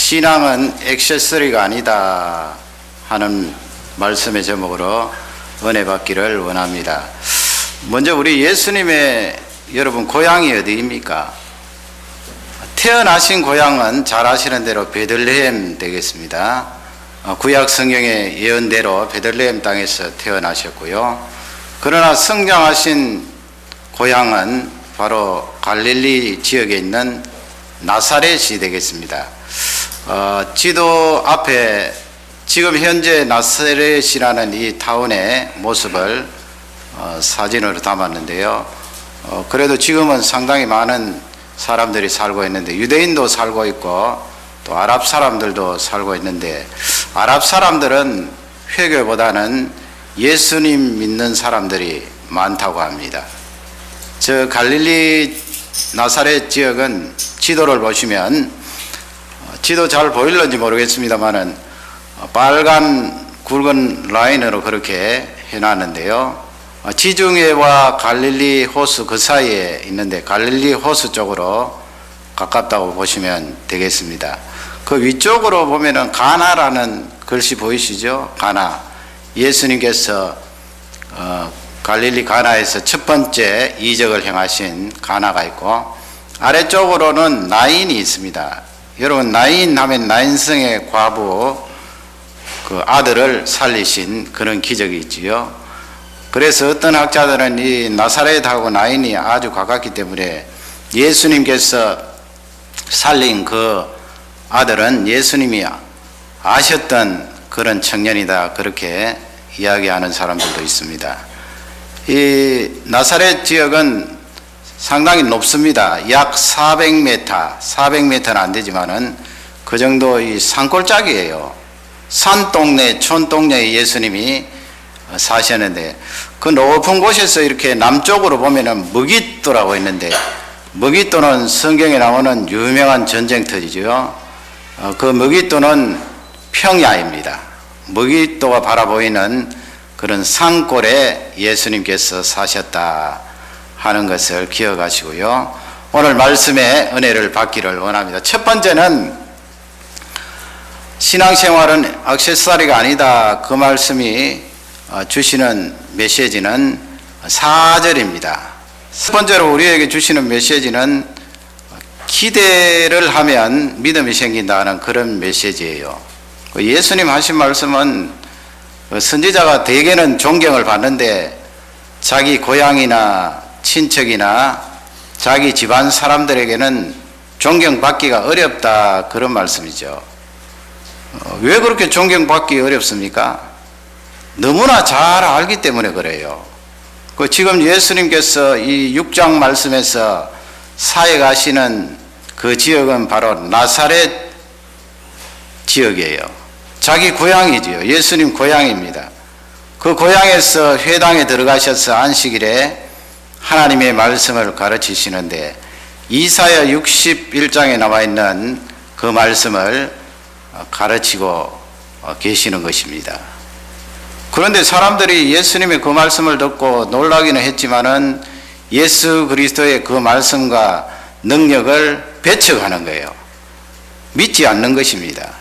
신앙은 액세서리가 아니다 하는 말씀의 제목으로 은혜 받기를 원합니다. 먼저 우리 예수님의 여러분 고향이 어디입니까? 태어나신 고향은 잘 아시는 대로 베들레헴 되겠습니다. 구약 성경의 예언대로 베들레헴 땅에서 태어나셨고요. 그러나 성장하신 고향은 바로 갈릴리 지역에 있는 나사렛이 되겠습니다. 지도 앞에 지금 현재 나사렛이라는 이 타운의 모습을 사진으로 담았는데요. 그래도 지금은 상당히 많은 사람들이 살고 있는데, 유대인도 살고 있고 또 아랍 사람들도 살고 있는데, 아랍 사람들은 회교보다는 예수님 믿는 사람들이 많다고 합니다. 저 갈릴리 나사렛 지역은 지도를 보시면, 지도 잘 보일런지 모르겠습니다만은 빨간 굵은 라인으로 그렇게 해놨는데요. 지중해와 갈릴리 호수 그 사이에 있는데 갈릴리 호수 쪽으로 가깝다고 보시면 되겠습니다. 그 위쪽으로 보면은 가나라는 글씨 보이시죠? 가나. 예수님께서 갈릴리 가나에서 첫 번째 이적을 행하신 가나가 있고, 아래쪽으로는 나인이 있습니다. 여러분, 나인 하면 나인성의 과부 그 아들을 살리신 그런 기적이 있지요. 그래서 어떤 학자들은 이 나사렛하고 나인이 아주 가깝기 때문에 예수님께서 살린 그 아들은 예수님이 아셨던 그런 청년이다, 그렇게 이야기하는 사람들도 있습니다. 이 나사렛 지역은 상당히 높습니다. 약 400m, 400m는 안 되지만은 그 정도 이 산골짜기예요. 산동네, 촌동네에 예수님이 사셨는데, 그 높은 곳에서 이렇게 남쪽으로 보면은 머깃도라고 있는데, 머깃도는 성경에 나오는 유명한 전쟁터지죠. 그 머깃도는 평야입니다. 머깃도가 바라보이는 그런 산골에 예수님께서 사셨다 하는 것을 기억하시고요. 오늘 말씀의 은혜를 받기를 원합니다. 첫 번째는 신앙생활은 액세서리가 아니다, 그 말씀이 주시는 메시지는 4절입니다. 첫 번째로 우리에게 주시는 메시지는 기대를 하면 믿음이 생긴다는 그런 메시지예요. 예수님 하신 말씀은 선지자가 대개는 존경을 받는데 자기 고향이나 친척이나 자기 집안 사람들에게는 존경받기가 어렵다, 그런 말씀이죠. 왜 그렇게 존경받기 어렵습니까? 너무나 잘 알기 때문에 그래요. 지금 예수님께서 이 6장 말씀에서 사역하시는 그 지역은 바로 나사렛 지역이에요. 자기 고향이지요. 예수님 고향입니다. 그 고향에서 회당에 들어가셔서 안식일에 하나님의 말씀을 가르치시는데, 이사야 61장에 나와 있는 그 말씀을 가르치고 계시는 것입니다. 그런데 사람들이 예수님의 그 말씀을 듣고 놀라기는 했지만은 예수 그리스도의 그 말씀과 능력을 배척하는 거예요. 믿지 않는 것입니다.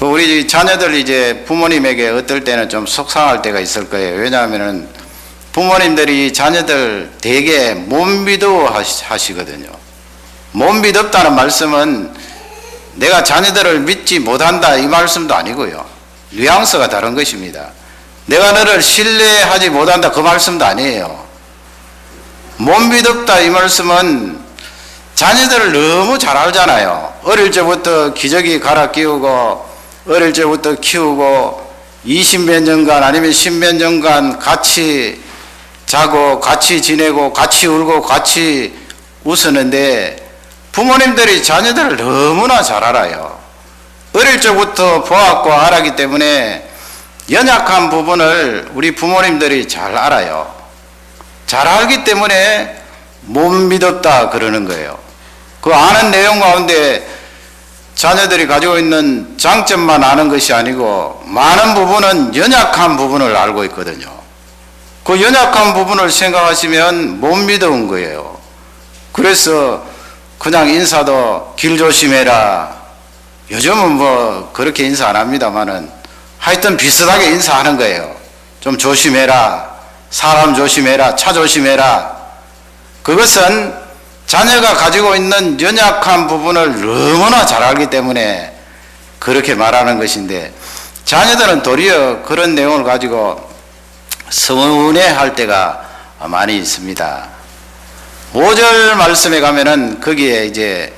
우리 자녀들 이제 부모님에게 어떨 때는 좀 속상할 때가 있을 거예요. 왜냐하면은 부모님들이 자녀들 되게 못 믿어 하시거든요. 못 믿었다는 말씀은 내가 자녀들을 믿지 못한다, 이 말씀도 아니고요. 뉘앙스가 다른 것입니다. 내가 너를 신뢰하지 못한다, 그 말씀도 아니에요. 못 믿었다, 이 말씀은 자녀들을 너무 잘 알잖아요. 어릴 적부터 기저귀 갈아 끼우고 어릴 적부터 키우고 20몇 년간 아니면 10몇 년간 같이 자고 같이 지내고 같이 울고 같이 웃었는데, 부모님들이 자녀들을 너무나 잘 알아요. 어릴 적부터 보았고 알았기 때문에 연약한 부분을 우리 부모님들이 잘 알아요. 잘 알기 때문에 못 믿었다 그러는 거예요. 그 아는 내용 가운데 자녀들이 가지고 있는 장점만 아는 것이 아니고 많은 부분은 연약한 부분을 알고 있거든요. 그 연약한 부분을 생각하시면 못 믿어온 거예요. 그래서 그냥 인사도 길 조심해라. 요즘은 뭐 그렇게 인사 안 합니다만은 하여튼 비슷하게 인사하는 거예요. 좀 조심해라. 사람 조심해라. 차 조심해라. 그것은 자녀가 가지고 있는 연약한 부분을 너무나 잘 알기 때문에 그렇게 말하는 것인데, 자녀들은 도리어 그런 내용을 가지고 서운해할 때가 많이 있습니다. 5절 말씀에 가면은 거기에 이제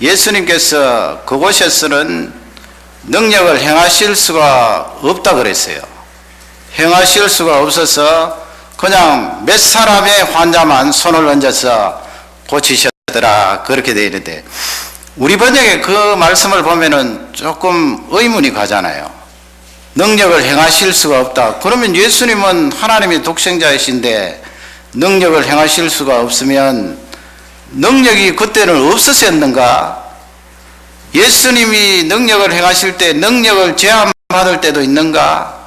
예수님께서 그곳에서는 능력을 행하실 수가 없다 그랬어요. 행하실 수가 없어서 그냥 몇 사람의 환자만 손을 얹어서 고치셨더라 그렇게 되어 있는데, 우리 번역에 그 말씀을 보면은 조금 의문이 가잖아요. 능력을 행하실 수가 없다. 그러면 예수님은 하나님의 독생자이신데 능력을 행하실 수가 없으면 능력이 그때는 없으셨는가? 예수님이 능력을 행하실 때 능력을 제한받을 때도 있는가?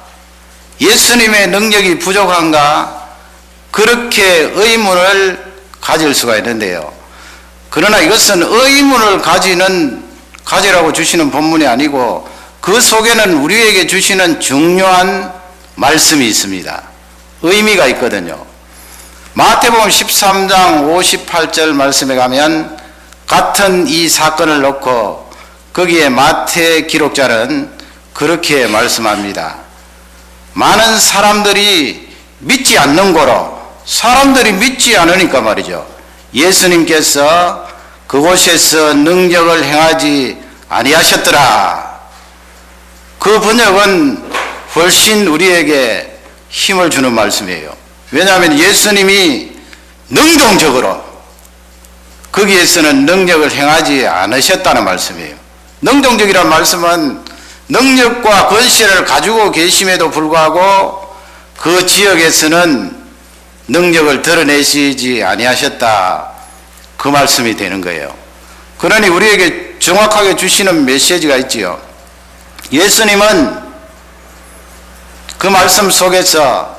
예수님의 능력이 부족한가? 그렇게 의문을 가질 수가 있는데요. 그러나 이것은 의문을 가지라고 주시는 본문이 아니고 그 속에는 우리에게 주시는 중요한 말씀이 있습니다. 의미가 있거든요. 마태복음 13장 58절 말씀에 가면 같은 이 사건을 놓고 거기에 마태 기록자는 그렇게 말씀합니다. 많은 사람들이 믿지 않는 거로, 사람들이 믿지 않으니까 말이죠, 예수님께서 그곳에서 능력을 행하지 아니하셨더라. 그 번역은 훨씬 우리에게 힘을 주는 말씀이에요. 왜냐하면 예수님이 능동적으로 거기에서는 능력을 행하지 않으셨다는 말씀이에요. 능동적이라는 말씀은 능력과 권세를 가지고 계심에도 불구하고 그 지역에서는 능력을 드러내시지 아니하셨다, 그 말씀이 되는 거예요. 그러니 우리에게 정확하게 주시는 메시지가 있지요. 예수님은 그 말씀 속에서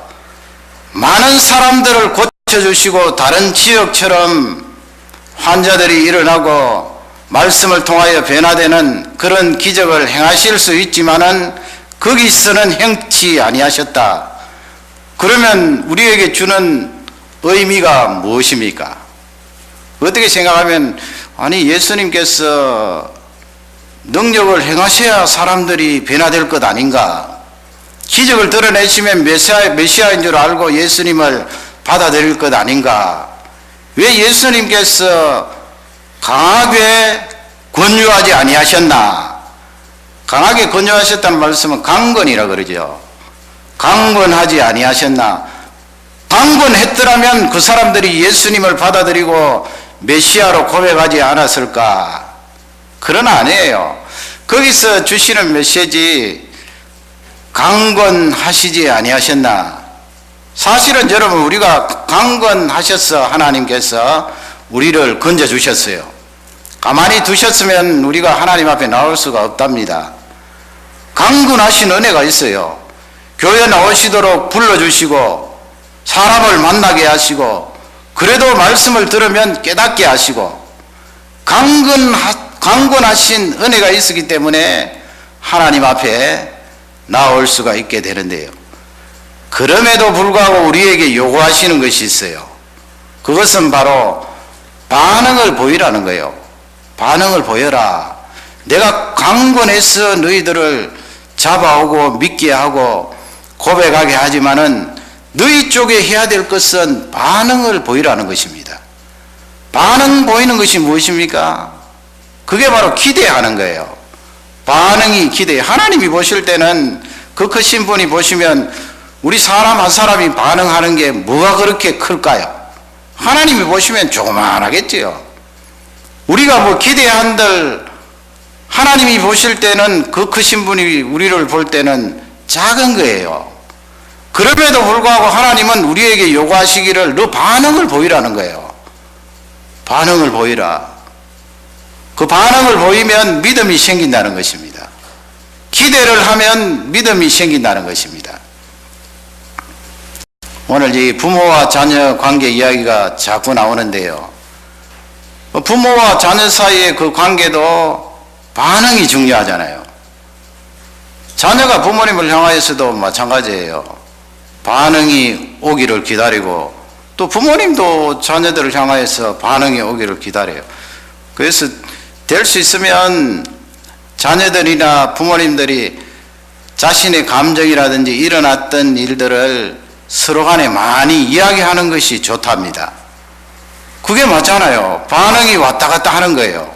많은 사람들을 고쳐주시고 다른 지역처럼 환자들이 일어나고 말씀을 통하여 변화되는 그런 기적을 행하실 수 있지만은 거기서는 행치 아니하셨다. 그러면 우리에게 주는 의미가 무엇입니까? 어떻게 생각하면, 아니 예수님께서 능력을 행하셔야 사람들이 변화될 것 아닌가? 기적을 드러내시면 메시아인 줄 알고 예수님을 받아들일 것 아닌가? 왜 예수님께서 강하게 권유하지 아니하셨나? 강하게 권유하셨다는 말씀은 강권이라 그러죠. 강권하지 아니하셨나? 강권했더라면 그 사람들이 예수님을 받아들이고 메시아로 고백하지 않았을까? 그러나 아니에요. 거기서 주시는 메시지, 강권하시지 아니하셨나? 사실은 여러분, 우리가 강권하셔서 하나님께서 우리를 건져주셨어요. 가만히 두셨으면 우리가 하나님 앞에 나올 수가 없답니다. 강권하신 은혜가 있어요. 교회 나오시도록 불러주시고 사람을 만나게 하시고, 그래도 말씀을 들으면 깨닫게 하시고, 강권하신 은혜가 있었기 때문에 하나님 앞에 나올 수가 있게 되는데요. 그럼에도 불구하고 우리에게 요구하시는 것이 있어요. 그것은 바로 반응을 보이라는 거예요. 반응을 보여라. 내가 강권해서 너희들을 잡아오고 믿게 하고 고백하게 하지만은 너희 쪽에 해야 될 것은 반응을 보이라는 것입니다. 반응 보이는 것이 무엇입니까? 그게 바로 기대하는 거예요. 반응이 기대. 하나님이 보실 때는 그 크신 분이 보시면 우리 사람 한 사람이 반응하는 게 뭐가 그렇게 클까요? 하나님이 보시면 조그만하겠지요. 우리가 뭐 기대한들 하나님이 보실 때는 그 크신 분이 우리를 볼 때는 작은 거예요. 그럼에도 불구하고 하나님은 우리에게 요구하시기를 너 반응을 보이라는 거예요. 반응을 보이라. 그 반응을 보이면 믿음이 생긴다는 것입니다. 기대를 하면 믿음이 생긴다는 것입니다. 오늘 이 부모와 자녀 관계 이야기가 자꾸 나오는데요. 부모와 자녀 사이의 그 관계도 반응이 중요하잖아요. 자녀가 부모님을 향하여서도 마찬가지예요. 반응이 오기를 기다리고 또 부모님도 자녀들을 향하여서 반응이 오기를 기다려요. 그래서 될 수 있으면 자녀들이나 부모님들이 자신의 감정이라든지 일어났던 일들을 서로 간에 많이 이야기하는 것이 좋답니다. 그게 맞잖아요. 반응이 왔다 갔다 하는 거예요.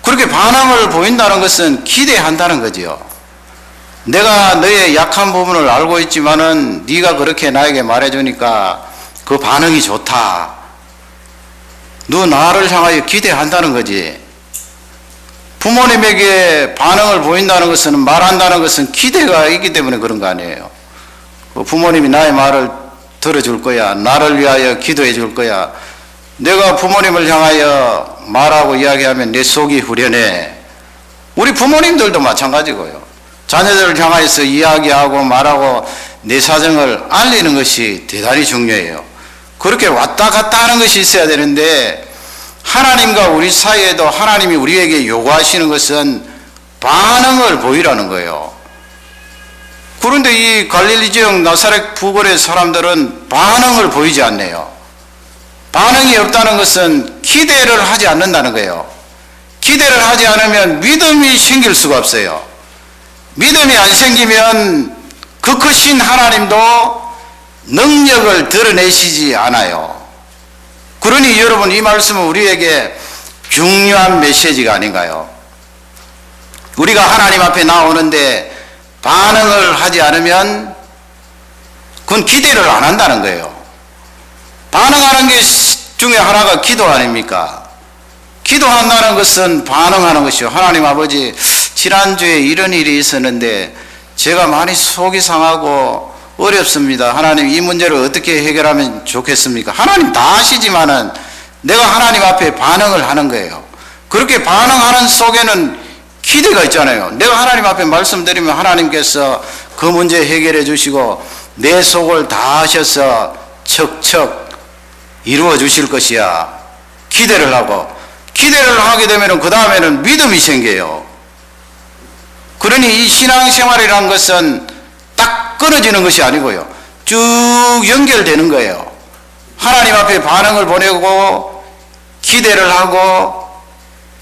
그렇게 반응을 보인다는 것은 기대한다는 거지요. 내가 너의 약한 부분을 알고 있지만은 네가 그렇게 나에게 말해주니까 그 반응이 좋다. 너 나를 향하여 기대한다는 거지. 부모님에게 반응을 보인다는 것은, 말한다는 것은 기대가 있기 때문에 그런 거 아니에요. 부모님이 나의 말을 들어줄 거야. 나를 위하여 기도해 줄 거야. 내가 부모님을 향하여 말하고 이야기하면 내 속이 후련해. 우리 부모님들도 마찬가지고요. 자녀들을 향하여서 이야기하고 말하고 내 사정을 알리는 것이 대단히 중요해요. 그렇게 왔다 갔다 하는 것이 있어야 되는데, 하나님과 우리 사이에도 하나님이 우리에게 요구하시는 것은 반응을 보이라는 거예요. 그런데 이 갈릴리 지역 나사렛 부근의 사람들은 반응을 보이지 않네요. 반응이 없다는 것은 기대를 하지 않는다는 거예요. 기대를 하지 않으면 믿음이 생길 수가 없어요. 믿음이 안 생기면 그 크신 하나님도 능력을 드러내시지 않아요. 그러니 여러분, 이 말씀은 우리에게 중요한 메시지가 아닌가요? 우리가 하나님 앞에 나오는데 반응을 하지 않으면 그건 기대를 안 한다는 거예요. 반응하는 게 중에 하나가 기도 아닙니까? 기도한다는 것은 반응하는 것이요. 하나님 아버지, 지난주에 이런 일이 있었는데 제가 많이 속이 상하고 어렵습니다. 하나님, 이 문제를 어떻게 해결하면 좋겠습니까? 하나님 다 아시지만은 내가 하나님 앞에 반응을 하는 거예요. 그렇게 반응하는 속에는 기대가 있잖아요. 내가 하나님 앞에 말씀드리면 하나님께서 그 문제 해결해 주시고 내 속을 다 하셔서 척척 이루어 주실 것이야. 기대를 하고, 기대를 하게 되면 그 다음에는 믿음이 생겨요. 그러니 이 신앙생활이라는 것은 딱 끊어지는 것이 아니고요, 쭉 연결되는 거예요. 하나님 앞에 반응을 보내고 기대를 하고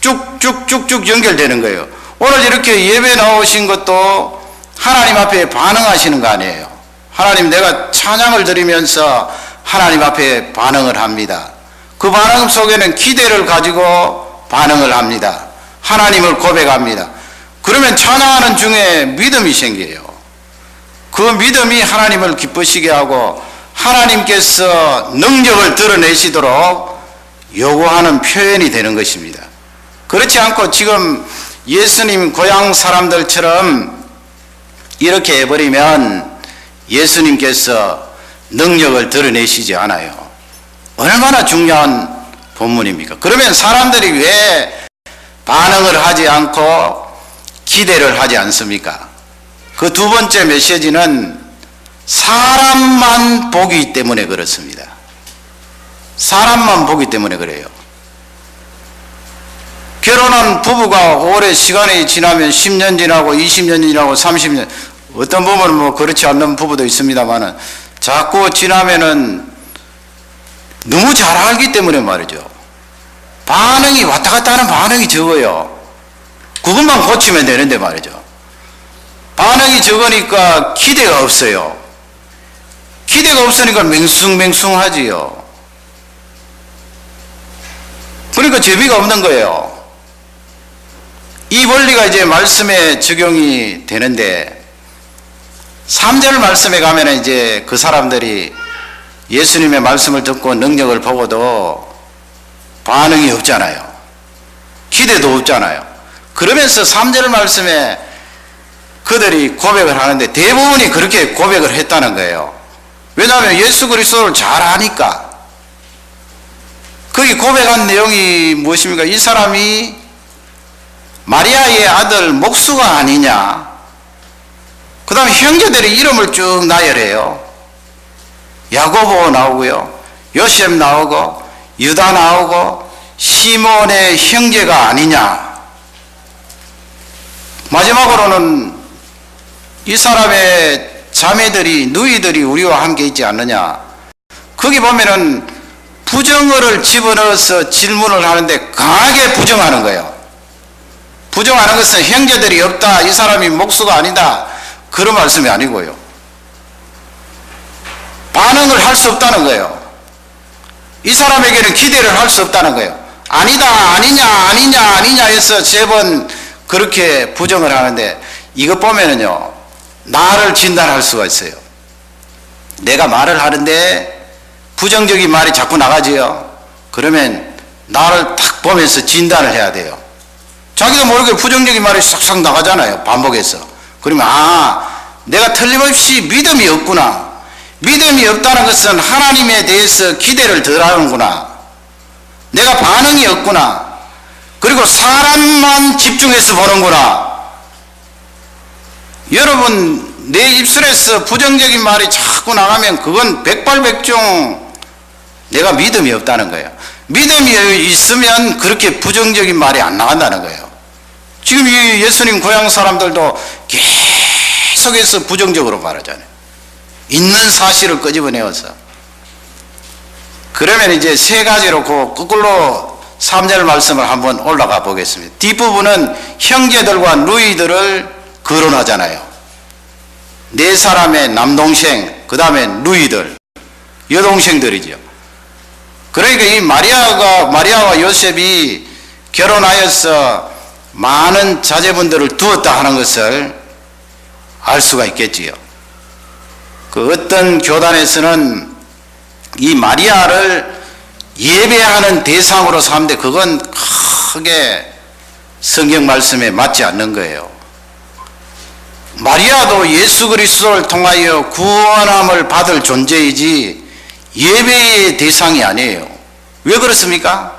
쭉쭉쭉쭉 연결되는 거예요. 오늘 이렇게 예배 나오신 것도 하나님 앞에 반응하시는 거 아니에요. 하나님, 내가 찬양을 드리면서 하나님 앞에 반응을 합니다. 그 반응 속에는 기대를 가지고 반응을 합니다. 하나님을 고백합니다. 그러면 찬양하는 중에 믿음이 생겨요. 그 믿음이 하나님을 기쁘시게 하고 하나님께서 능력을 드러내시도록 요구하는 표현이 되는 것입니다. 그렇지 않고 지금 예수님 고향 사람들처럼 이렇게 해버리면 예수님께서 능력을 드러내시지 않아요. 얼마나 중요한 본문입니까? 그러면 사람들이 왜 반응을 하지 않고 기대를 하지 않습니까? 그 두 번째 메시지는 사람만 보기 때문에 그렇습니다. 사람만 보기 때문에 그래요. 결혼한 부부가 오래 시간이 지나면 10년 지나고 20년 지나고 30년, 어떤 부부는 뭐 그렇지 않는 부부도 있습니다만은 자꾸 지나면은 너무 잘 알기 때문에 말이죠. 반응이 왔다 갔다 하는 반응이 적어요. 그것만 고치면 되는데 말이죠. 반응이 적으니까 기대가 없어요. 기대가 없으니까 맹숭맹숭하지요. 그러니까 재미가 없는 거예요. 이 원리가 이제 말씀에 적용이 되는데, 3절 말씀에 가면 이제 그 사람들이 예수님의 말씀을 듣고 능력을 보고도 반응이 없잖아요. 기대도 없잖아요. 그러면서 3절 말씀에 그들이 고백을 하는데 대부분이 그렇게 고백을 했다는 거예요. 왜냐하면 예수 그리스도를 잘 아니까. 거기 고백한 내용이 무엇입니까? 이 사람이 마리아의 아들 목수가 아니냐. 그 다음에 형제들의 이름을 쭉 나열해요. 야고보 나오고요, 요셉 나오고, 유다 나오고, 시몬의 형제가 아니냐. 마지막으로는 이 사람의 자매들이, 누이들이 우리와 함께 있지 않느냐. 거기 보면은 부정어를 집어넣어서 질문을 하는데 강하게 부정하는 거예요. 부정하는 것은 형제들이 없다, 이 사람이 목수가 아니다, 그런 말씀이 아니고요. 반응을 할 수 없다는 거예요. 이 사람에게는 기대를 할 수 없다는 거예요. 아니다, 아니냐, 아니냐, 아니냐 해서 세 번 그렇게 부정을 하는데, 이것 보면은요, 나를 진단할 수가 있어요. 내가 말을 하는데 부정적인 말이 자꾸 나가지요. 그러면 나를 딱 보면서 진단을 해야 돼요. 자기도 모르게 부정적인 말이 싹싹 나가잖아요, 반복해서. 그러면 내가 틀림없이 믿음이 없구나. 믿음이 없다는 것은 하나님에 대해서 기대를 덜 하는구나. 내가 반응이 없구나. 그리고 사람만 집중해서 보는구나. 여러분, 내 입술에서 부정적인 말이 자꾸 나가면 그건 백발백중 내가 믿음이 없다는 거예요. 믿음이 있으면 그렇게 부정적인 말이 안 나간다는 거예요. 지금 이 예수님 고향 사람들도 계속해서 부정적으로 말하잖아요. 있는 사실을 끄집어내어서. 그러면 이제 세 가지로 거꾸로 3절 말씀을 한번 올라가 보겠습니다. 뒷부분은 형제들과 누이들을 거론하잖아요. 네 사람의 남동생, 그 다음에 누이들, 여동생들이죠. 그러니까 이 마리아와 요셉이 결혼하여서 많은 자제분들을 두었다 하는 것을 알 수가 있겠지요. 그 어떤 교단에서는 이 마리아를 예배하는 대상으로 삼는데 그건 크게 성경 말씀에 맞지 않는 거예요. 마리아도 예수 그리스도를 통하여 구원함을 받을 존재이지 예배의 대상이 아니에요. 왜 그렇습니까?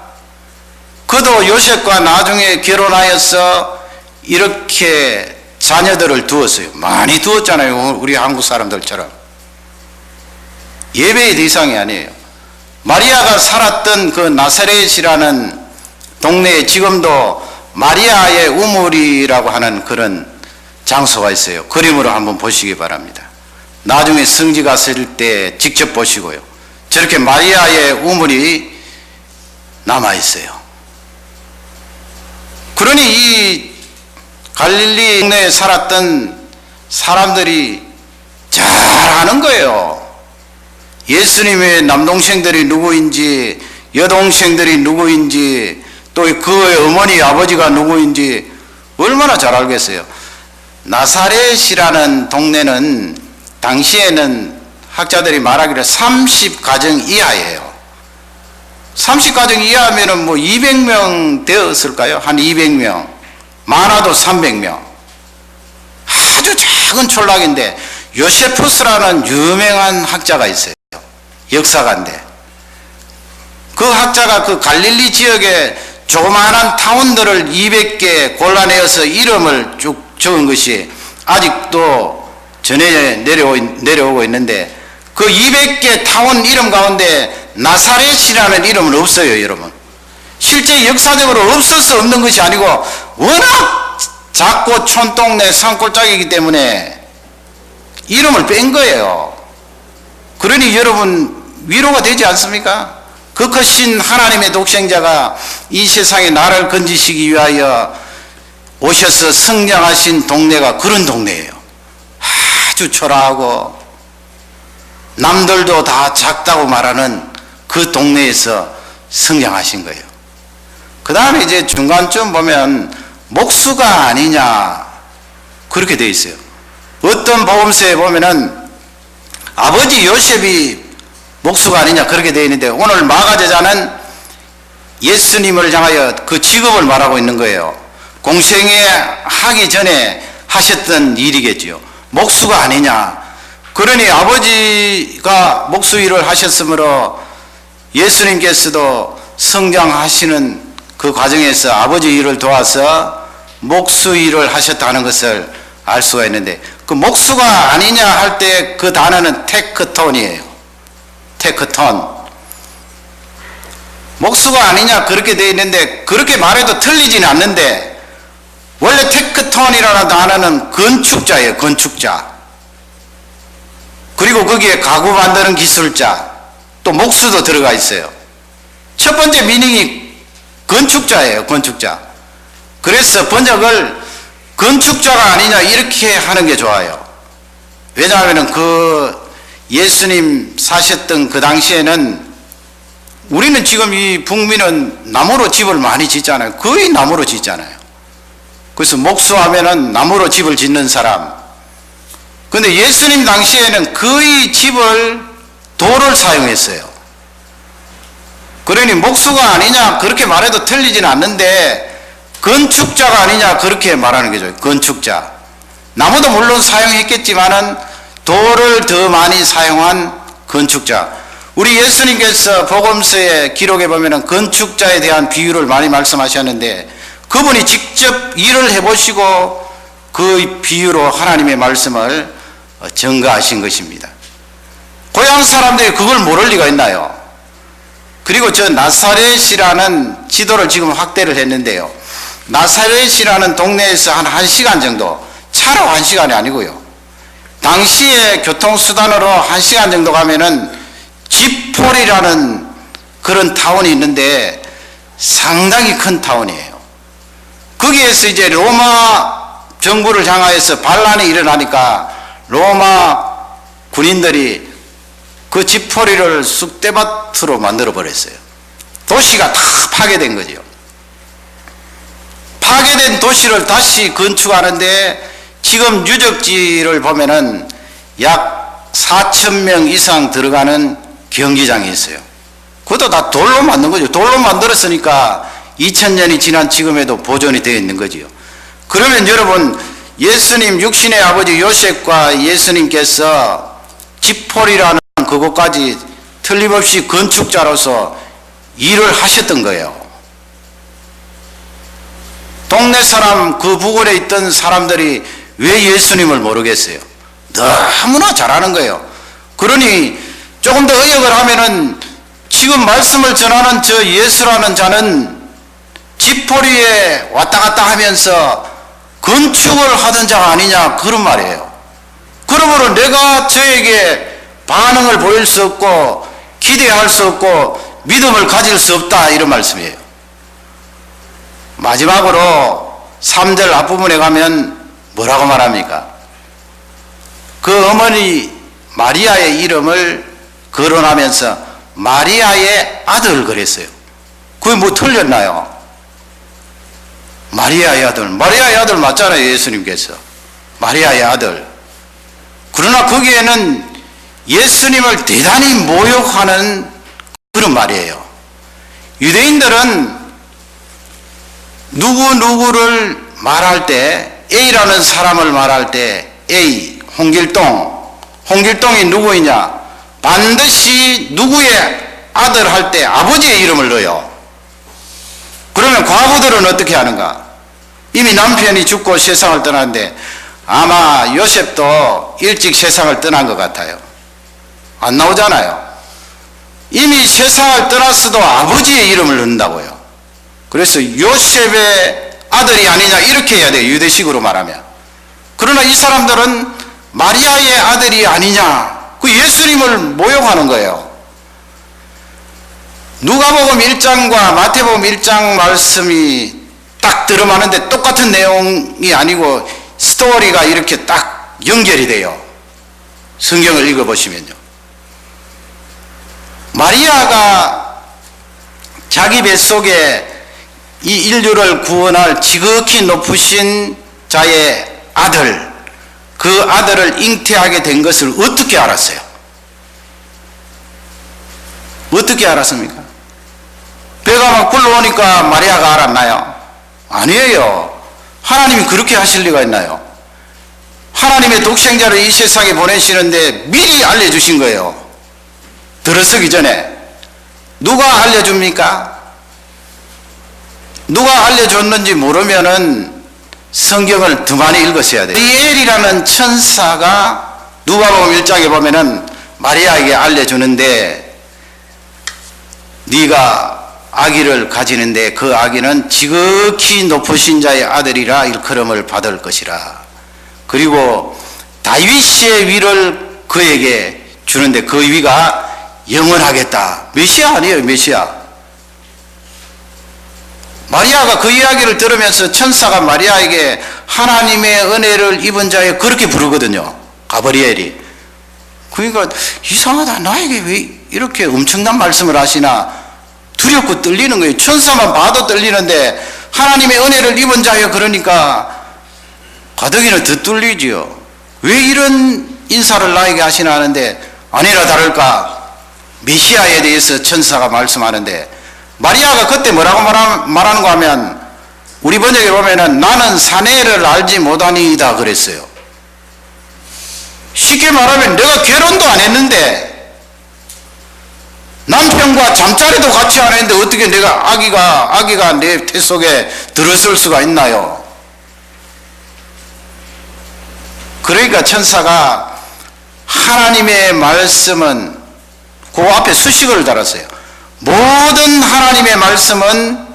그도 요셉과 나중에 결혼하여서 이렇게 자녀들을 두었어요. 많이 두었잖아요, 우리 한국 사람들처럼. 예배의 대상이 아니에요. 마리아가 살았던 그 나사렛이라는 동네에 지금도 마리아의 우물이라고 하는 그런 장소가 있어요. 그림으로 한번 보시기 바랍니다. 나중에 성지 갔을 때 직접 보시고요. 저렇게 마리아의 우물이 남아있어요. 그러니 이 갈릴리 동네에 살았던 사람들이 잘 아는 거예요. 예수님의 남동생들이 누구인지, 여동생들이 누구인지, 또 그의 어머니, 아버지가 누구인지 얼마나 잘 알겠어요. 나사렛이라는 동네는 당시에는 학자들이 말하기를 30가정 이하예요. 30가정 이하면은 뭐 200명 되었을까요? 한 200명. 많아도 300명. 아주 작은 촌락인데 요세푸스라는 유명한 학자가 있어요. 역사가인데. 그 학자가 그 갈릴리 지역에 조그마한 타운들을 200개 골라내어서 이름을 쭉 적은 것이 아직도 전해 내려오고 있는데, 그 200개 타운 이름 가운데 나사렛이라는 이름은 없어요, 여러분. 실제 역사적으로 없어서 없는 것이 아니고 워낙 작고 촌동네 산골짜기이기 때문에 이름을 뺀 거예요. 그러니 여러분 위로가 되지 않습니까? 그 크신 하나님의 독생자가 이 세상에 나를 건지시기 위하여 오셔서 성장하신 동네가 그런 동네예요. 아주 초라하고 남들도 다 작다고 말하는 그 동네에서 성장하신 거예요. 그 다음에 이제 중간쯤 보면 목수가 아니냐 그렇게 되어 있어요. 어떤 복음서에 보면은 아버지 요셉이 목수가 아니냐 그렇게 되어 있는데, 오늘 마가 제자는 예수님을 향하여 그 직업을 말하고 있는 거예요. 공생애 하기 전에 하셨던 일이겠지요. 목수가 아니냐. 그러니 아버지가 목수 일을 하셨으므로 예수님께서도 성장하시는 그 과정에서 아버지 일을 도와서 목수 일을 하셨다는 것을 알 수가 있는데, 그 목수가 아니냐 할 때 그 단어는 테크톤이에요. 테크톤. 목수가 아니냐 그렇게 되어 있는데 그렇게 말해도 틀리지는 않는데 원래 테크톤이라는 단어는 건축자예요. 건축자. 그리고 거기에 가구 만드는 기술자, 또 목수도 들어가 있어요. 첫 번째 미닝이 건축자예요. 건축자. 그래서 번역을 건축자가 아니냐 이렇게 하는 게 좋아요. 왜냐하면 그 예수님 사셨던 그 당시에는 우리는 지금 이 북미는 나무로 집을 많이 짓잖아요. 거의 나무로 짓잖아요. 그래서 목수하면은 나무로 집을 짓는 사람. 근데 예수님 당시에는 거의 집을 돌을 사용했어요. 그러니 목수가 아니냐 그렇게 말해도 틀리지는 않는데 건축자가 아니냐 그렇게 말하는 거죠. 건축자. 나무도 물론 사용했겠지만은 돌을 더 많이 사용한 건축자. 우리 예수님께서 복음서의 기록에 보면은 건축자에 대한 비유를 많이 말씀하셨는데 그분이 직접 일을 해보시고 그 비유로 하나님의 말씀을 증거하신 것입니다. 고향 사람들이 그걸 모를 리가 있나요? 그리고 저 나사렛이라는 지도를 지금 확대를 했는데요. 나사렛이라는 동네에서 한 1시간 정도, 차로 1시간이 아니고요. 당시의 교통수단으로 1시간 정도 가면은 지폴이라는 그런 타운이 있는데 상당히 큰 타운이에요. 거기에서 이제 로마 정부를 향하여서 반란이 일어나니까 로마 군인들이 그 지포리를 쑥대밭으로 만들어 버렸어요. 도시가 다 파괴된 거죠. 파괴된 도시를 다시 건축하는데 지금 유적지를 보면은 약 4,000명 이상 들어가는 경기장이 있어요. 그것도 다 돌로 만든 거죠. 돌로 만들었으니까 2000년이 지난 지금에도 보존이 되어 있는 거지요. 그러면 여러분 예수님 육신의 아버지 요셉과 예수님께서 지폴이라는 그곳까지 틀림없이 건축자로서 일을 하셨던 거예요. 동네 사람 그 부근에 있던 사람들이 왜 예수님을 모르겠어요? 너무나 잘하는 거예요. 그러니 조금 더 의역을 하면은 지금 말씀을 전하는 저 예수라는 자는 지포리에 왔다 갔다 하면서 건축을 하던 자가 아니냐 그런 말이에요. 그러므로 내가 저에게 반응을 보일 수 없고 기대할 수 없고 믿음을 가질 수 없다 이런 말씀이에요. 마지막으로 3절 앞부분에 가면 뭐라고 말합니까? 그 어머니 마리아의 이름을 거론하면서 마리아의 아들 그랬어요. 그게 뭐 틀렸나요? 마리아의 아들 맞잖아요. 예수님께서 마리아의 아들. 그러나 거기에는 예수님을 대단히 모욕하는 그런 말이에요. 유대인들은 누구를 말할 때 A라는 사람을 말할 때 A, 홍길동이 누구이냐? 반드시 누구의 아들 할 때 아버지의 이름을 넣어요. 그러면 과부들은 어떻게 하는가? 이미 남편이 죽고 세상을 떠났는데 아마 요셉도 일찍 세상을 떠난 것 같아요. 안 나오잖아요. 이미 세상을 떠났어도 아버지의 이름을 넣는다고요. 그래서 요셉의 아들이 아니냐 이렇게 해야 돼요. 유대식으로 말하면. 그러나 이 사람들은 마리아의 아들이 아니냐 그 예수님을 모욕하는 거예요. 누가복음 1장과 마태복음 1장 말씀이 딱 들어맞는데 똑같은 내용이 아니고 스토리가 이렇게 딱 연결이 돼요. 성경을 읽어보시면요. 마리아가 자기 뱃속에 이 인류를 구원할 지극히 높으신 자의 아들, 그 아들을 잉태하게 된 것을 어떻게 알았어요? 어떻게 알았습니까? 배가 막 굴러오니까 마리아가 알았나요? 아니에요. 하나님이 그렇게 하실 리가 있나요? 하나님의 독생자를 이 세상에 보내시는데 미리 알려주신 거예요. 들어서기 전에. 누가 알려줍니까? 누가 알려줬는지 모르면은 성경을 더 많이 읽으셔야 돼요. 가브리엘이라는 천사가 누가복음 1장에 보면은 마리아에게 알려주는데 네가 아기를 가지는데 그 아기는 지극히 높으신 자의 아들이라 일컬음을 받을 것이라. 그리고 다윗의 위를 그에게 주는데 그 위가 영원하겠다. 메시아 아니에요, 메시아. 마리아가 그 이야기를 들으면서 천사가 마리아에게 하나님의 은혜를 입은 자에 그렇게 부르거든요, 가브리엘이. 그러니까 이상하다, 나에게 왜 이렇게 엄청난 말씀을 하시나 두렵고 떨리는 거예요. 천사만 봐도 떨리는데 하나님의 은혜를 입은 자여, 그러니까 가덕이는 더 뚫리지요. 왜 이런 인사를 나에게 하시나 하는데, 아니라 다를까 메시아에 대해서 천사가 말씀하는데, 마리아가 그때 뭐라고 말하는 거 하면, 우리 번역에 보면은 나는 사내를 알지 못하니이다 그랬어요. 쉽게 말하면 내가 결혼도 안 했는데, 남편과 잠자리도 같이 안 했는데 어떻게 내가 아기가 내 태 속에 들어설 수가 있나요? 그러니까 천사가 하나님의 말씀은, 그 앞에 수식어를 달았어요. 모든 하나님의 말씀은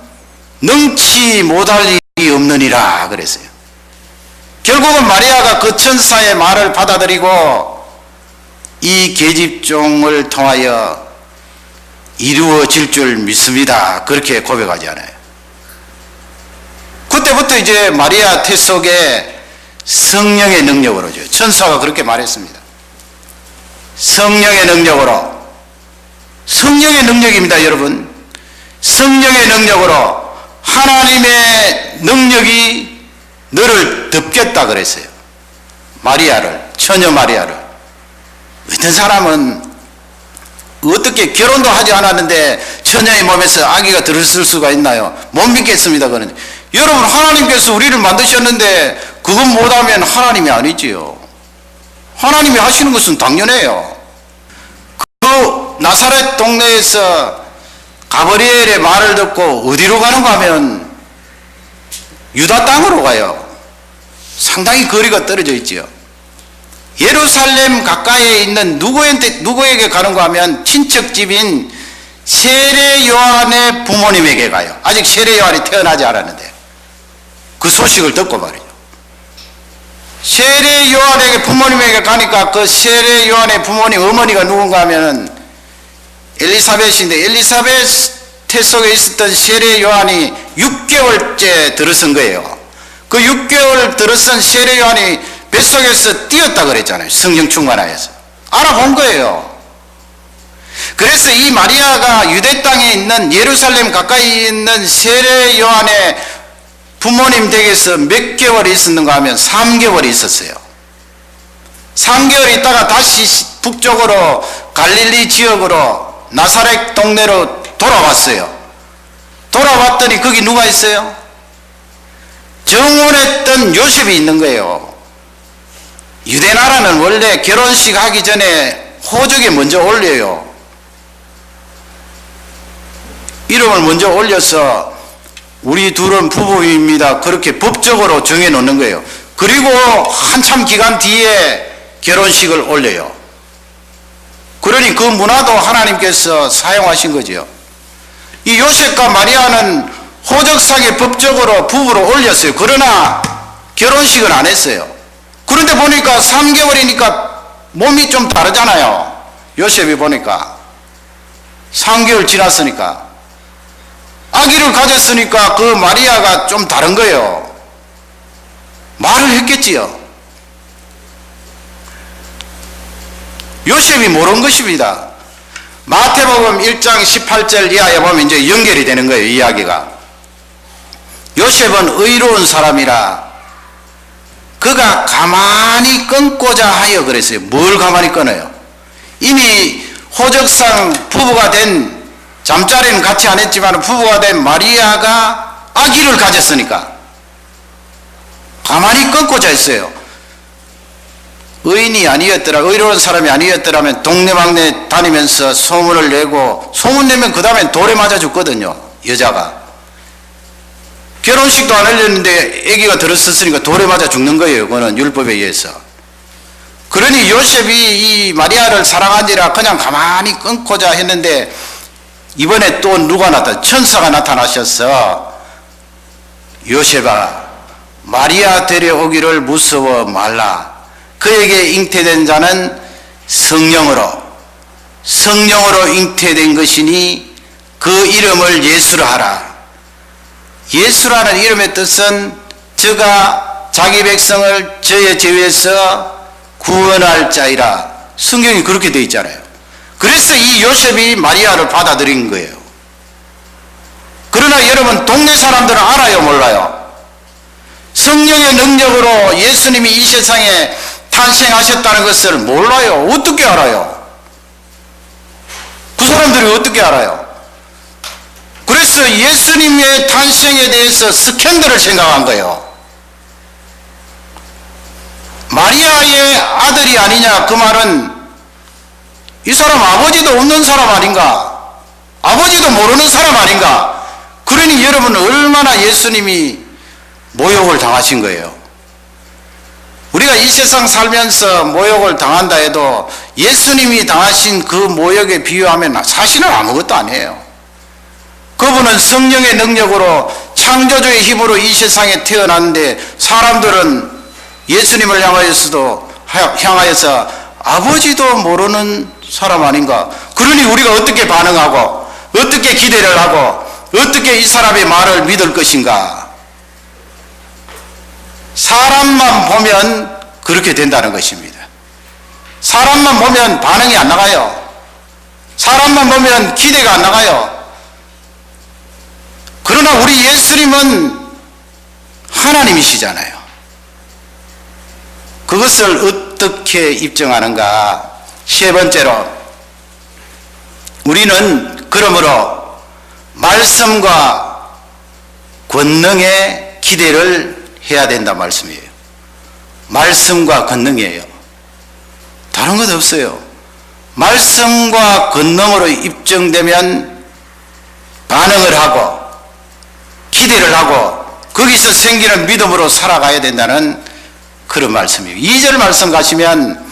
능치 못할 일이 없느니라 그랬어요. 결국은 마리아가 그 천사의 말을 받아들이고 이 계집종을 통하여 이루어질 줄 믿습니다, 그렇게 고백하지 않아요. 그때부터 이제 마리아 태 속에 성령의 능력으로죠. 천사가 그렇게 말했습니다. 성령의 능력으로. 성령의 능력입니다, 여러분. 성령의 능력으로 하나님의 능력이 너를 덮겠다 그랬어요. 마리아를, 처녀 마리아를. 어떤 사람은 어떻게 결혼도 하지 않았는데 처녀의 몸에서 아기가 들었을 수가 있나요? 못 믿겠습니다, 그는. 여러분, 하나님께서 우리를 만드셨는데 그건 못하면 하나님이 아니지요. 하나님이 하시는 것은 당연해요. 그 나사렛 동네에서 가브리엘의 말을 듣고 어디로 가는가 하면 유다 땅으로 가요. 상당히 거리가 떨어져 있지요. 예루살렘 가까이에 있는 누구에게 가는가 하면 친척집인 세례 요한의 부모님에게 가요. 아직 세례 요한이 태어나지 않았는데 그 소식을 듣고 말이죠. 세례 요한에게 부모님에게 가니까 그 세례 요한의 부모님 어머니가 누군가 하면은 엘리사벳인데, 엘리사벳 태 속에 있었던 세례 요한이 6개월째 들어선 거예요. 그 6개월 들어선 세례 요한이 뱃속에서 뛰었다 그랬잖아요. 성령 충만하여서 알아본 거예요. 그래서 이 마리아가 유대 땅에 있는 예루살렘 가까이 있는 세례 요한의 부모님 댁에서 몇 개월 있었는가 하면 3개월 있었어요. 3개월 있다가 다시 북쪽으로 갈릴리 지역으로 나사렛 동네로 돌아왔어요. 돌아왔더니 거기 누가 있어요? 정혼했던 요셉이 있는 거예요. 유대 나라는 원래 결혼식 하기 전에 호적에 먼저 올려요. 이름을 먼저 올려서 우리 둘은 부부입니다, 그렇게 법적으로 정해 놓는 거예요. 그리고 한참 기간 뒤에 결혼식을 올려요. 그러니 그 문화도 하나님께서 사용하신 거죠. 이 요셉과 마리아는 호적상에 법적으로 부부로 올렸어요. 그러나 결혼식은 안 했어요. 그런데 보니까 3개월이니까 몸이 좀 다르잖아요. 요셉이 보니까 3개월 지났으니까 아기를 가졌으니까 그 마리아가 좀 다른 거예요. 말을 했겠지요. 요셉이 모르는 것입니다. 마태복음 1장 18절 이하에 보면 이제 연결이 되는 거예요, 이야기가. 요셉은 의로운 사람이라 그가 가만히 끊고자 하여 그랬어요. 뭘 가만히 끊어요? 이미 호적상 부부가 된, 잠자리는 같이 안 했지만 부부가 된 마리아가 아기를 가졌으니까 가만히 끊고자 했어요. 의인이 아니었더라, 의로운 사람이 아니었더라면 동네방네 다니면서 소문을 내고, 소문 내면 그 다음엔 돌에 맞아 죽거든요, 여자가. 결혼식도 안 하려는데 아기가 들었었으니까 돌에 맞아 죽는 거예요. 그거는 율법에 의해서. 그러니 요셉이 이 마리아를 사랑하니라 그냥 가만히 끊고자 했는데 이번에 또 누가 천사가 나타나셔서 요셉아 마리아 데려오기를 무서워 말라. 그에게 잉태된 자는 성령으로 잉태된 것이니 그 이름을 예수라 하라. 예수라는 이름의 뜻은 저가 자기 백성을 저의 죄에서 구원할 자이라. 성경이 그렇게 되어 있잖아요. 그래서 이 요셉이 마리아를 받아들인 거예요. 그러나 여러분 동네 사람들은 알아요 몰라요? 성령의 능력으로 예수님이 이 세상에 탄생하셨다는 것을 몰라요. 어떻게 알아요? 그 사람들이 어떻게 알아요? 그래서 예수님의 탄생에 대해서 스캔들을 생각한 거예요. 마리아의 아들이 아니냐 그 말은 이 사람 아버지도 없는 사람 아닌가? 아버지도 모르는 사람 아닌가? 그러니 여러분 얼마나 예수님이 모욕을 당하신 거예요. 우리가 이 세상 살면서 모욕을 당한다 해도 예수님이 당하신 그 모욕에 비유하면 사실은 아무것도 아니에요. 그분은 성령의 능력으로 창조주의 힘으로 이 세상에 태어났는데 사람들은 예수님을 향하여서 아버지도 모르는 사람 아닌가? 그러니 우리가 어떻게 반응하고 어떻게 기대를 하고 어떻게 이 사람의 말을 믿을 것인가? 사람만 보면 그렇게 된다는 것입니다. 사람만 보면 반응이 안 나가요. 사람만 보면 기대가 안 나가요. 그러나 우리 예수님은 하나님이시잖아요. 그것을 어떻게 입증하는가? 세 번째로 우리는 그러므로 말씀과 권능에 기대를 해야 된다 말씀이에요. 말씀과 권능이에요. 다른 것 없어요. 말씀과 권능으로 입증되면 반응을 하고 기대를 하고 거기서 생기는 믿음으로 살아가야 된다는 그런 말씀이에요. 2절 말씀 가시면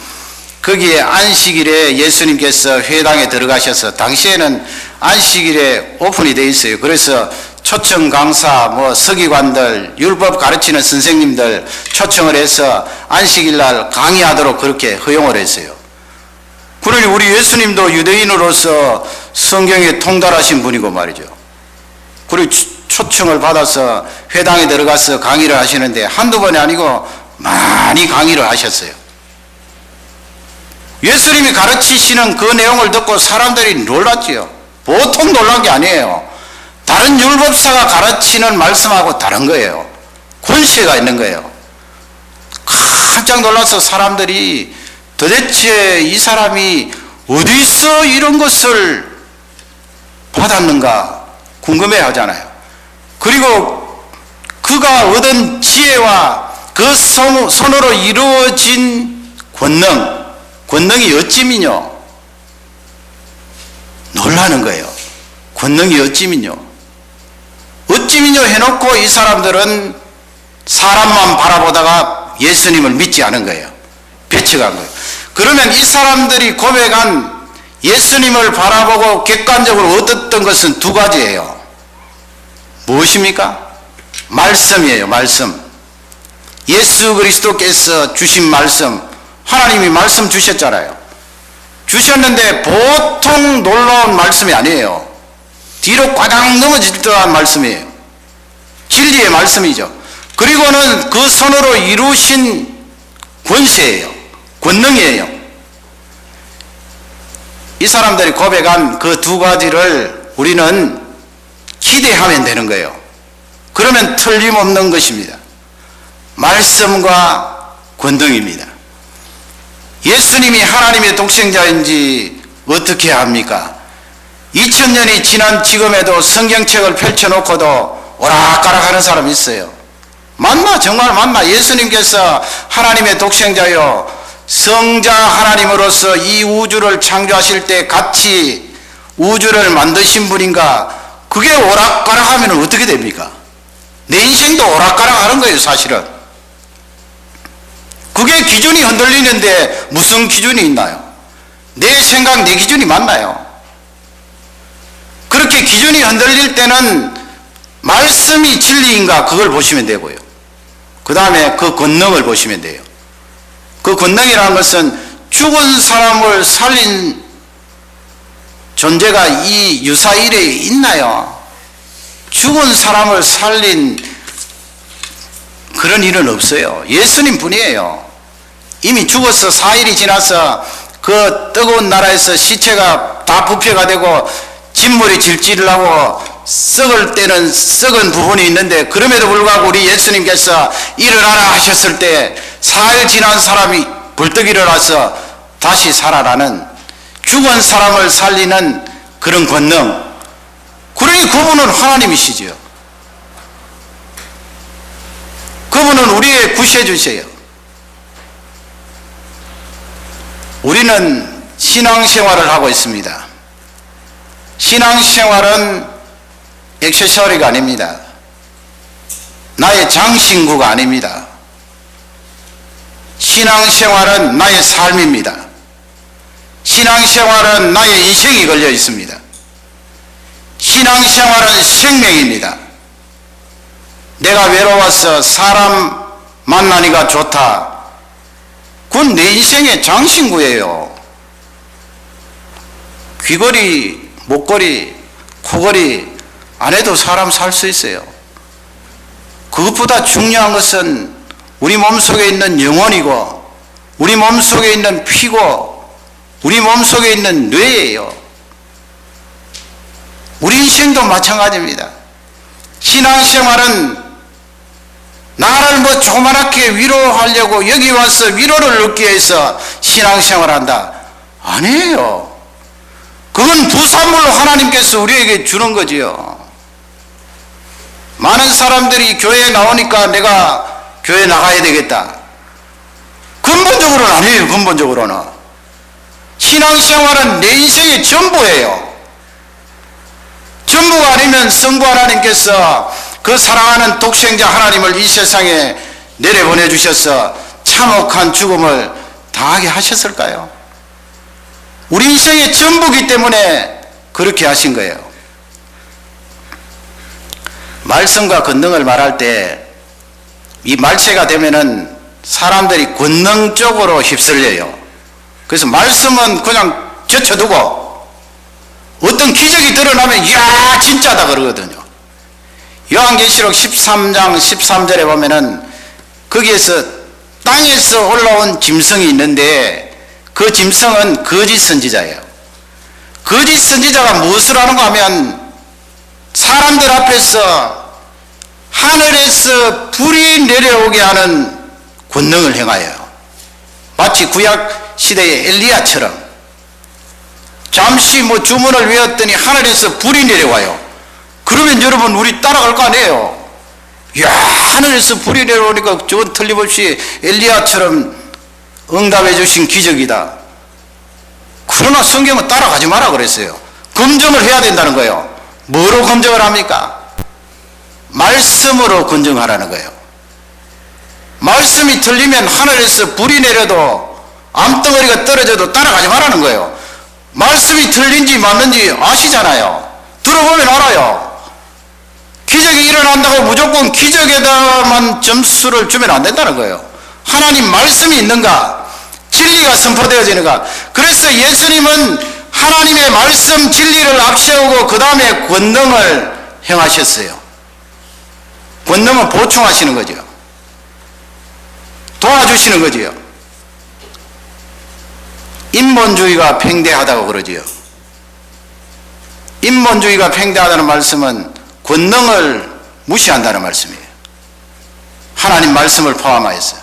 거기에 안식일에 예수님께서 회당에 들어가셔서 당시에는 안식일에 오픈이 되어 있어요. 그래서 초청 강사, 서기관들, 율법 가르치는 선생님들 초청을 해서 안식일날 강의하도록 그렇게 허용을 했어요. 그러니 우리 예수님도 유대인으로서 성경에 통달하신 분이고 말이죠. 그리고 초청을 받아서 회당에 들어가서 강의를 하시는데 한두 번이 아니고 많이 강의를 하셨어요. 예수님이 가르치시는 그 내용을 듣고 사람들이 놀랐지요. 보통 놀란 게 아니에요. 다른 율법사가 가르치는 말씀하고 다른 거예요. 권세가 있는 거예요. 깜짝 놀라서 사람들이 도대체 이 사람이 어디서 이런 것을 받았는가 궁금해 하잖아요. 그리고 그가 얻은 지혜와 그 손으로 이루어진 권능이 어찌미뇨? 놀라는 거예요. 권능이 어찌미뇨? 어찌미뇨 해놓고 이 사람들은 사람만 바라보다가 예수님을 믿지 않은 거예요. 배척한 거예요. 그러면 이 사람들이 고백한 예수님을 바라보고 객관적으로 얻었던 것은 두 가지예요. 무엇입니까? 말씀이에요. 말씀. 예수 그리스도께서 주신 말씀, 하나님이 말씀 주셨잖아요. 주셨는데 보통 놀라운 말씀이 아니에요. 뒤로 꽈당 넘어질 듯한 말씀이에요. 진리의 말씀이죠. 그리고는 그 손으로 이루신 권세예요. 권능이에요. 이 사람들이 고백한 그 두 가지를 우리는 기대하면 되는 거예요. 그러면 틀림없는 것입니다. 말씀과 권능입니다. 예수님이 하나님의 독생자인지 어떻게 합니까? 2000년이 지난 지금에도 성경책을 펼쳐놓고도 오락가락하는 사람이 있어요. 맞나? 정말 맞나? 예수님께서 하나님의 독생자요 성자 하나님으로서 이 우주를 창조하실 때 같이 우주를 만드신 분인가? 그게 오락가락하면 어떻게 됩니까? 내 인생도 오락가락하는 거예요. 사실은 그게 기준이 흔들리는데 무슨 기준이 있나요? 내 생각, 내 기준이 맞나요? 그렇게 기준이 흔들릴 때는 말씀이 진리인가 그걸 보시면 되고요. 그 다음에 그 권능을 보시면 돼요. 그 권능이라는 것은 죽은 사람을 살린 존재가 이 유사일에 있나요? 죽은 사람을 살린 그런 일은 없어요. 예수님 뿐이에요. 이미 죽어서 4일이 지나서 그 뜨거운 나라에서 시체가 다 부패가 되고 진물이 질질하고 썩을 때는 썩은 부분이 있는데, 그럼에도 불구하고 우리 예수님께서 일어나라 하셨을 때 4일 지난 사람이 벌떡 일어나서 다시 살아나는, 죽은 사람을 살리는 그런 권능. 그러니 그분은 하나님이시죠. 그분은 우리의 구세주세요. 우리는 신앙생활을 하고 있습니다. 신앙생활은 액세서리가 아닙니다. 나의 장신구가 아닙니다. 신앙생활은 나의 삶입니다. 신앙생활은 나의 인생이 걸려 있습니다. 신앙생활은 생명입니다. 내가 외로워서 사람 만나니까 좋다. 그건 내 인생의 장신구예요. 귀걸이, 목걸이, 코걸이 안 해도 사람 살 수 있어요. 그것보다 중요한 것은 우리 몸속에 있는 영혼이고, 우리 몸속에 있는 피고, 우리 몸속에 있는 뇌예요. 우리 인생도 마찬가지입니다. 신앙생활은 나를 뭐 조그맣게 위로하려고 여기 와서 위로를 얻기 위해서 신앙생활을 한다. 아니에요. 그건 부산물로 하나님께서 우리에게 주는 거지요. 많은 사람들이 교회에 나오니까 내가 교회 나가야 되겠다. 근본적으로는 아니에요. 근본적으로는 신앙생활은 내 인생의 전부예요. 전부가 아니면 성부 하나님께서 그 사랑하는 독생자 하나님을 이 세상에 내려보내 주셔서 참혹한 죽음을 당하게 하셨을까요? 우리 인생의 전부이기 때문에 그렇게 하신 거예요. 말씀과 권능을 말할 때 이 말세가 되면은 사람들이 권능 쪽으로 휩쓸려요. 그래서 말씀은 그냥 제쳐두고 어떤 기적이 드러나면 이야 진짜다 그러거든요. 요한계시록 13장 13절에 보면은 거기에서 땅에서 올라온 짐승이 있는데 그 짐승은 거짓 선지자예요. 거짓 선지자가 무엇을 하는가 하면 사람들 앞에서 하늘에서 불이 내려오게 하는 권능을 행하여요. 마치 구약 시대의 엘리야처럼 잠시 뭐 주문을 외웠더니 하늘에서 불이 내려와요. 그러면 여러분 우리 따라갈 거 아니에요. 이야 하늘에서 불이 내려오니까 저건 틀림없이 엘리야처럼 응답해 주신 기적이다. 그러나 성경은 따라가지 마라 그랬어요. 검증을 해야 된다는 거예요. 뭐로 검증을 합니까? 말씀으로 검증하라는 거예요. 말씀이 틀리면 하늘에서 불이 내려도 암덩어리가 떨어져도 따라가지 말라는 거예요. 말씀이 틀린지 맞는지 아시잖아요. 들어보면 알아요. 기적이 일어난다고 무조건 기적에다만 점수를 주면 안 된다는 거예요. 하나님 말씀이 있는가? 진리가 선포되어지는가? 그래서 예수님은 하나님의 말씀 진리를 앞세우고 그 다음에 권능을 행하셨어요. 권능은 보충하시는 거죠. 도와주시는 거지요. 인본주의가 팽대하다고 그러지요. 인본주의가 팽대하다는 말씀은 권능을 무시한다는 말씀이에요. 하나님 말씀을 포함하여서.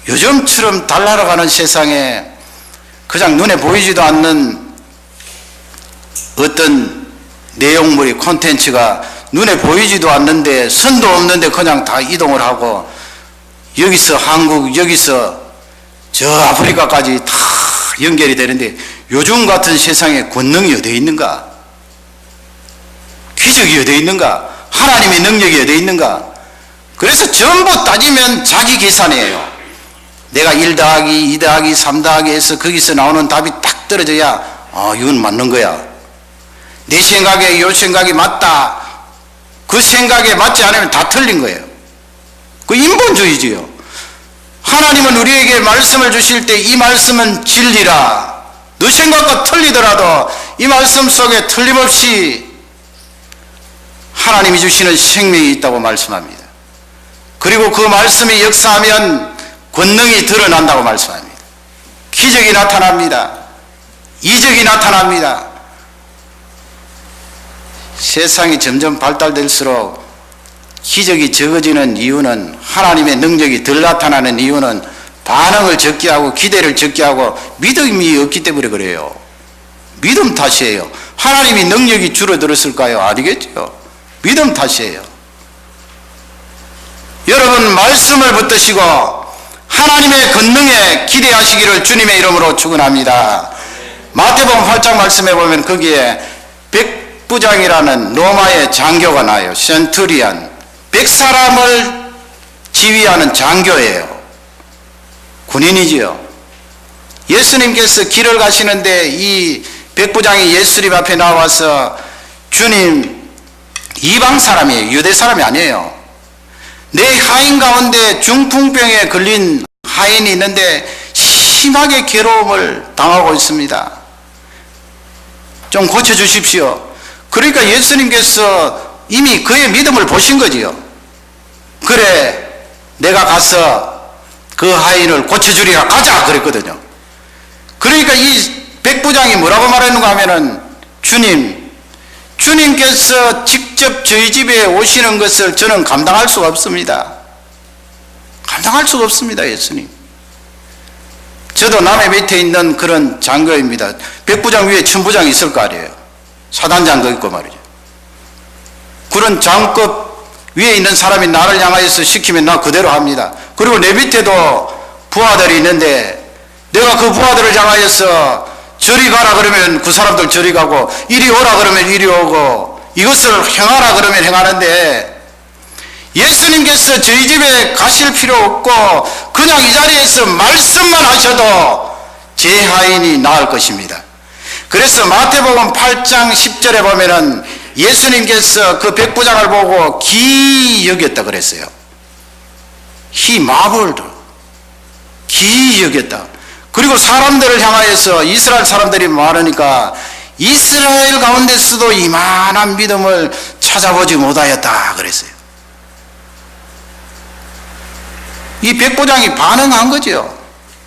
요즘처럼 달나라가는 세상에 그냥 눈에 보이지도 않는 어떤 내용물이 콘텐츠가 눈에 보이지도 않는데 선도 없는데 그냥 다 이동을 하고 여기서 한국 여기서 저 아프리카까지 다 연결이 되는데 요즘 같은 세상에 권능이 어디에 있는가? 기적이 어디에 있는가? 하나님의 능력이 어디에 있는가? 그래서 전부 따지면 자기 계산이에요. 내가 1 더하기 2 더하기 3 더하기 해서 거기서 나오는 답이 딱 떨어져야 이건 맞는 거야. 내 생각에 요 생각이 맞다. 그 생각에 맞지 않으면 다 틀린 거예요. 그 인본주의지요. 하나님은 우리에게 말씀을 주실 때 이 말씀은 진리라. 너 생각과 틀리더라도 이 말씀 속에 틀림없이 하나님이 주시는 생명이 있다고 말씀합니다. 그리고 그 말씀이 역사하면 권능이 드러난다고 말씀합니다. 기적이 나타납니다. 이적이 나타납니다. 세상이 점점 발달될수록 기적이 적어지는 이유는, 하나님의 능력이 덜 나타나는 이유는 반응을 적게 하고 기대를 적게 하고 믿음이 없기 때문에 그래요. 믿음 탓이에요. 하나님이 능력이 줄어들었을까요? 아니겠죠. 믿음 탓이에요. 여러분, 말씀을 붙드시고 하나님의 권능에 기대하시기를 주님의 이름으로 축원합니다. 마태복음 8장 말씀해 보면 거기에 백부장이라는 로마의 장교가 나요. 센투리안. 100사람을 지휘하는 장교예요. 군인이지요. 예수님께서 길을 가시는데 이 백부장이 예수님 앞에 나와서, 주님, 이방 사람이에요. 유대 사람이 아니에요. 내 하인 가운데 중풍병에 걸린 하인이 있는데 심하게 괴로움을 당하고 있습니다. 좀 고쳐주십시오. 그러니까 예수님께서 이미 그의 믿음을 보신 거지요. 그래, 내가 가서 그 하인을 고쳐주리라, 가자 그랬거든요. 그러니까 이 백부장이 뭐라고 말했는가 하면은, 주님께서 직접 저희 집에 오시는 것을 저는 감당할 수가 없습니다. 감당할 수가 없습니다, 예수님. 저도 남의 밑에 있는 그런 장교입니다. 백부장 위에 천부장이 있을 거 아니에요. 사단장도 있고 말이죠. 그런 장급 위에 있는 사람이 나를 향하여서 시키면 나 그대로 합니다. 그리고 내 밑에도 부하들이 있는데 내가 그 부하들을 향하여서 저리 가라 그러면 그 사람들 저리 가고, 이리 오라 그러면 이리 오고, 이것을 행하라 그러면 행하는데, 예수님께서 저희 집에 가실 필요 없고 그냥 이 자리에서 말씀만 하셔도 제 하인이 나을 것입니다. 그래서 마태복음 8장 10절에 보면은 예수님께서 그 백부장을 보고 기이 여겼다 그랬어요. He marveled. 기이 여겼다. 그리고 사람들을 향하여서, 이스라엘 사람들이 많으니까 이스라엘 가운데서도 이만한 믿음을 찾아보지 못하였다 그랬어요. 이 백부장이 반응한 거지요.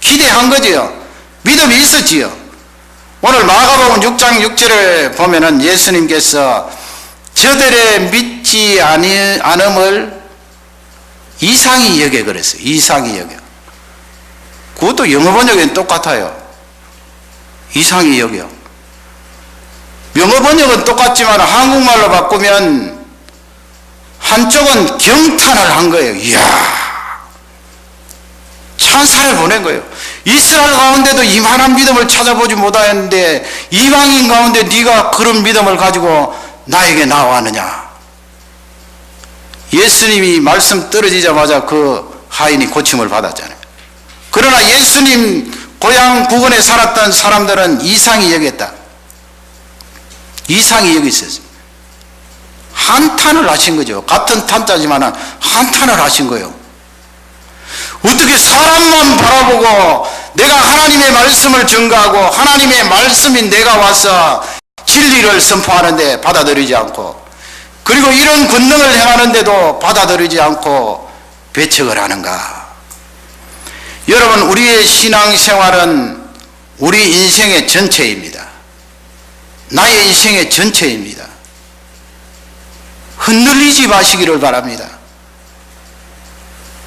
기대한 거지요. 믿음이 있었지요. 오늘 마가복음 6장 6절에 보면은 예수님께서 저들의 믿지 않음을 이상히 여겨 그랬어요. 이상히 여겨. 그것도 영어 번역엔 똑같아요. 이상히 여겨. 영어 번역은 똑같지만 한국말로 바꾸면 한쪽은 경탄을 한 거예요. 이야, 찬사를 보낸 거예요. 이스라엘 가운데도 이만한 믿음을 찾아보지 못하였는데 이방인 가운데 네가 그런 믿음을 가지고 나에게 나와느냐. 예수님이 말씀 떨어지자마자 그 하인이 고침을 받았잖아요. 그러나 예수님 고향 부근에 살았던 사람들은 이상히 여겼다. 이상히 여겼어요. 한탄을 하신 거죠. 같은 탄자지만 한탄을 하신 거예요. 어떻게 사람만 바라보고 내가 하나님의 말씀을 전가하고 하나님의 말씀이 내가 와서 진리를 선포하는데 받아들이지 않고, 그리고 이런 권능을 행하는데도 받아들이지 않고 배척을 하는가. 여러분, 우리의 신앙생활은 우리 인생의 전체입니다. 나의 인생의 전체입니다. 흔들리지 마시기를 바랍니다.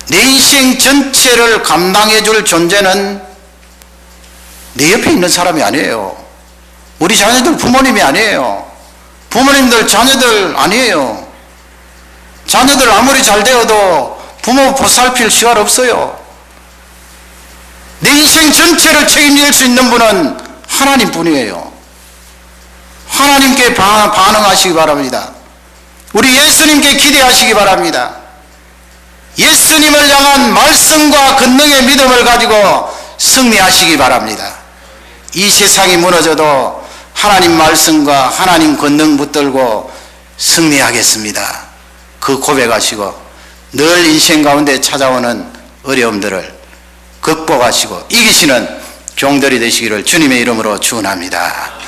내 인생 전체를 감당해 줄 존재는 내 옆에 있는 사람이 아니에요. 우리 자녀들 부모님이 아니에요. 부모님들 자녀들 아니에요. 자녀들 아무리 잘 되어도 부모 보살필 시간 없어요. 내 인생 전체를 책임질 수 있는 분은 하나님뿐이에요. 하나님께 반응하시기 바랍니다. 우리 예수님께 기대하시기 바랍니다. 예수님을 향한 말씀과 권능의 믿음을 가지고 승리하시기 바랍니다. 이 세상이 무너져도 하나님 말씀과 하나님 권능 붙들고 승리하겠습니다. 그 고백하시고 늘 인생 가운데 찾아오는 어려움들을 극복하시고 이기시는 종들이 되시기를 주님의 이름으로 축원합니다.